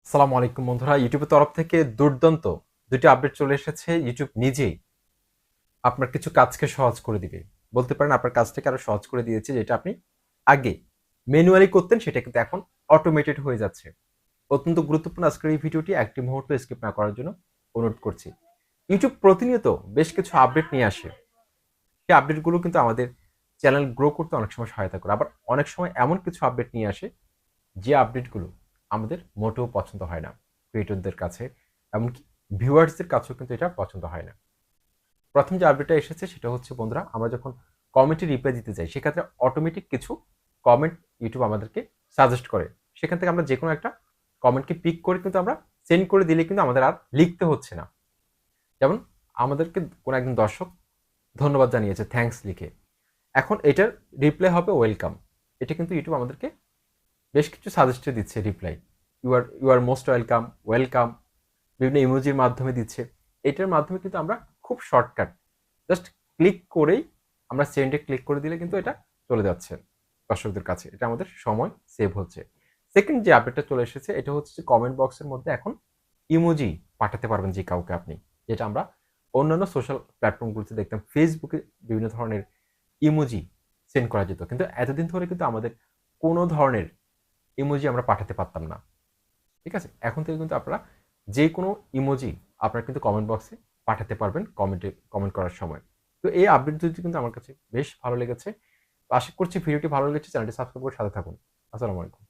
আসসালামু আলাইকুম বন্ধুরা, ইউটিউবের তরফ থেকে দুর্দান্ত দুটি আপডেট চলে এসেছে। ইউটিউব নিজেই আপনার কিছু কাজকে সহজ করে দিবে, বলতে পারেন আপনার কাজটাকে আরো সহজ করে দিয়েছে। যেটা আপনি আগে ম্যানুয়ালি করতেন সেটা কিন্তু এখন অটোমেটেড হয়ে যাচ্ছে। অত্যন্ত গুরুত্বপূর্ণ আজকের এই ভিডিওটি, একটি মুহূর্ত স্কিপ না করার জন্য অনুরোধ করছি। ইউটিউব প্রতিনিয়ত বেশ কিছু আপডেট নিয়ে আসে। সেই আপডেটগুলো কিন্তু আমাদের চ্যানেল গ্রো করতে অনেক সময় সহায়তা করে, আবার অনেক সময় এমন কিছু আপডেট নিয়ে আসে যে আপডেটগুলো আমাদের মোটেও পছন্দ হয় না ক্রিয়েটরদের কাছে, এমনকি ভিউয়ার্সদের কাছেও কিন্তু এটা পছন্দ হয় না। প্রথম যে আপডেটটা এসেছে সেটা হচ্ছে বন্ধুরা, আমরা যখন কমেন্টে রিপ্লাই দিতে যাই সেক্ষেত্রে অটোমেটিক কিছু কমেন্ট ইউটিউব আমাদেরকে সাজেস্ট করে। সেখান থেকে আমরা যে কোনো একটা কমেন্টকে পিক করে কিন্তু আমরা সেন্ড করে দিলে কিন্তু আমাদের আর লিখতে হচ্ছে না। যেমন আমাদেরকে কোনো একজন দর্শক ধন্যবাদ জানিয়েছে থ্যাঙ্কস লিখে, এখন এটার রিপ্লাই হবে ওয়েলকাম। এটা কিন্তু ইউটিউব আমাদেরকে বেশ কিছু সাজেস্টে দিচ্ছে reply. You are most welcome, welcome, বিভিন্ন ইমোজির মাধ্যমে দিচ্ছে। এটার মাধ্যমে কিন্তু আমরা খুব শর্টকাট জাস্ট ক্লিক করেই আমরা সেন্ডে ক্লিক করে দিলে কিন্তু এটা চলে যাচ্ছে দর্শকদের কাছে। এটা আমাদের সময় সেভ হচ্ছে। সেকেন্ড যে আপডেটটা চলে এসেছে এটা হচ্ছে যে কমেন্ট বক্সের মধ্যে এখন ইমোজি পাঠাতে পারবেন যে কাউকে আপনি, যেটা আমরা অন্যান্য সোশ্যাল প্ল্যাটফর্মগুলোতে দেখতাম। ফেসবুকে বিভিন্ন ধরনের ইমোজি সেন্ড করা যেত, কিন্তু এতদিন ধরে কিন্তু আমাদের কোনো ধরনের ইমোজি আমরা পাঠাতে পারতাম না। ঠিক আছে, এখন থেকে কিন্তু আপনারা যে কোনো ইমোজি আপনারা কিন্তু কমেন্ট বক্সে পাঠাতে পারবেন কমেন্ট করার সময়। তো এই আপডেট দুটি কিন্তু আমার কাছে বেশ ভালো লেগেছে। আশা করছি ভিডিওটি ভালো লেগেছে। চ্যানেলটি সাবস্ক্রাইব করে সাথে থাকুন। আসসালামু আলাইকুম।